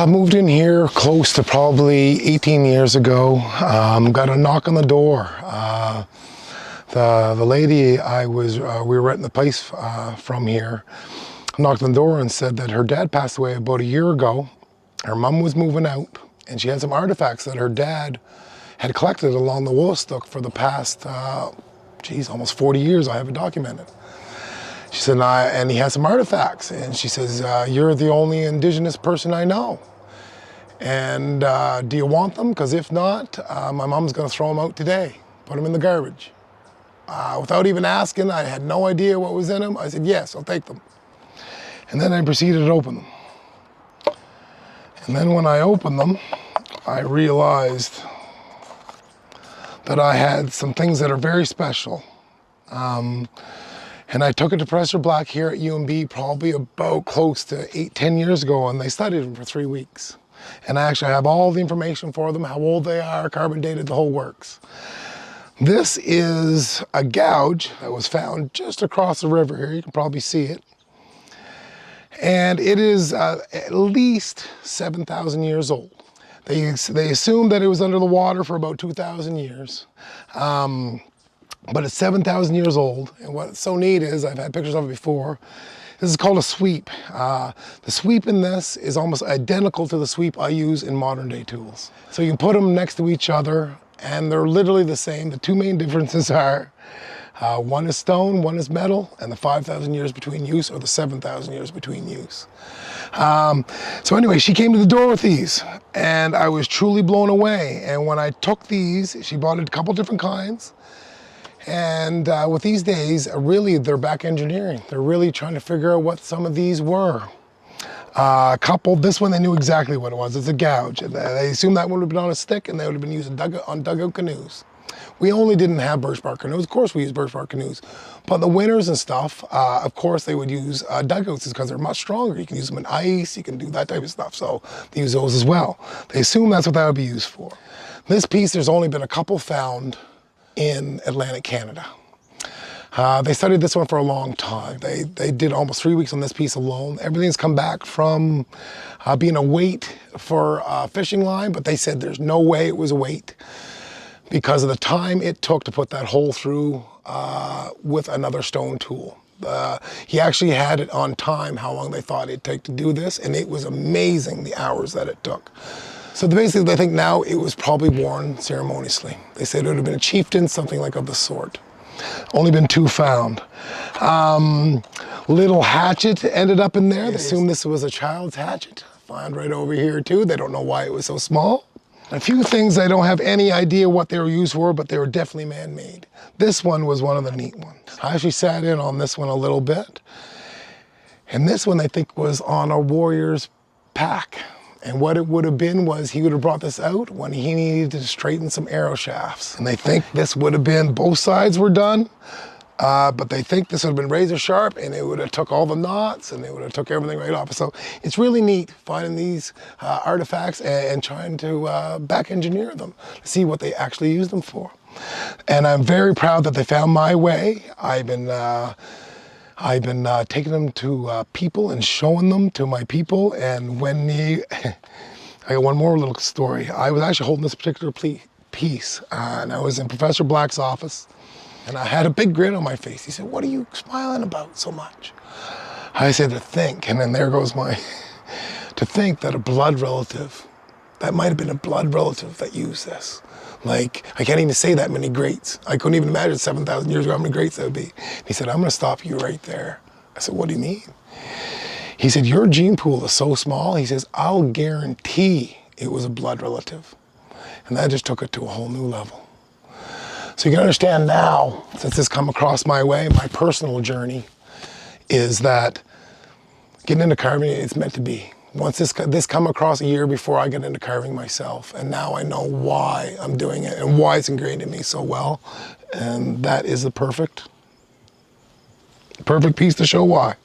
Moved in here close to probably 18 years ago. Got a knock on the door. The lady we were renting the place from here knocked on the door and said that her dad passed away about a year ago. Her mom was moving out, and she had some artifacts that her dad had collected along the Woolstook for the past, almost 40 years. I have it documented. She said, and he has some artifacts, and she says, you're the only Indigenous person I know. And do you want them? Because if not, my mom's gonna throw them out today, put them in the garbage. Without even asking, I had no idea what was in them. I said, yes, I'll take them. And then I proceeded to open them. And then when I opened them, I realized that I had some things that are very special. And I took it to Professor Black here at UNB probably about close to 8-10 years ago, and they studied them for 3 weeks. And I actually have all the information for them, how old they are, carbon dated, the whole works. This is a gouge that was found just across the river here. You can probably see it. And it is at least 7,000 years old. They assumed that it was under the water for about 2,000 years. But it's 7,000 years old, and what's so neat is, I've had pictures of it before, this is called a sweep. The sweep in this is almost identical to the sweep I use in modern day tools. So you can put them next to each other, and they're literally the same. The two main differences are, one is stone, one is metal, and the 5,000 years between use, or the 7,000 years between use. So anyway, she came to the door with these, and I was truly blown away. And when I took these, she bought a couple different kinds. And with these days, really, they're back engineering. They're really trying to figure out what some of these were. This one, they knew exactly what it was. It's a gouge. They assumed that would have been on a stick, and they would have been used on dugout canoes. We only didn't have birch bark canoes. Of course, we used birch bark canoes. But in the winters and stuff, of course, they would use dugouts because they're much stronger. You can use them in ice. You can do that type of stuff. So they use those as well. They assume that's what that would be used for. This piece, there's only been a couple found in Atlantic Canada. They studied this one for a long time. They did almost 3 weeks on this piece alone. Everything's come back from being a weight for a fishing line, but they said there's no way it was a weight because of the time it took to put that hole through with another stone tool. He actually had it on time how long they thought it'd take to do this, and it was amazing the hours that it took. So basically, they think now it was probably worn ceremoniously. They said it would have been a chieftain, something like of the sort. Only been 2 found. Little hatchet ended up in there. They assumed this was a child's hatchet. Found right over here too. They don't know why it was so small. A few things I don't have any idea what they were used for, but they were definitely man-made. This one was one of the neat ones. I actually sat in on this one a little bit. And this one, I think, was on a warrior's pack. And what it would have been was he would have brought this out when he needed to straighten some arrow shafts. And they think this would have been, both sides were done, but they think this would have been razor sharp, and it would have took all the knots, and it would have took everything right off. So it's really neat finding these artifacts and trying to back engineer them to see what they actually used them for. And I'm very proud that they found my way. I've been taking them to people and showing them to my people. And when I got one more little story. I was actually holding this particular piece, and I was in Professor Black's office, and I had a big grin on my face. He said, "What are you smiling about so much?" I said, "To think," and then there goes to think that a blood relative, that might have been a blood relative that used this. Like, I can't even say that many greats. I couldn't even imagine 7,000 years ago how many greats that would be. He said, "I'm gonna stop you right there." I said, "What do you mean?" He said, "Your gene pool is so small," he says, "I'll guarantee it was a blood relative." And that just took it to a whole new level. So you can understand now, since this come across my way, my personal journey is that getting into carving, it's meant to be. Once this come across a year before I get into carving myself, and now I know why I'm doing it and why it's ingrained in me so well, and that is the perfect piece to show why.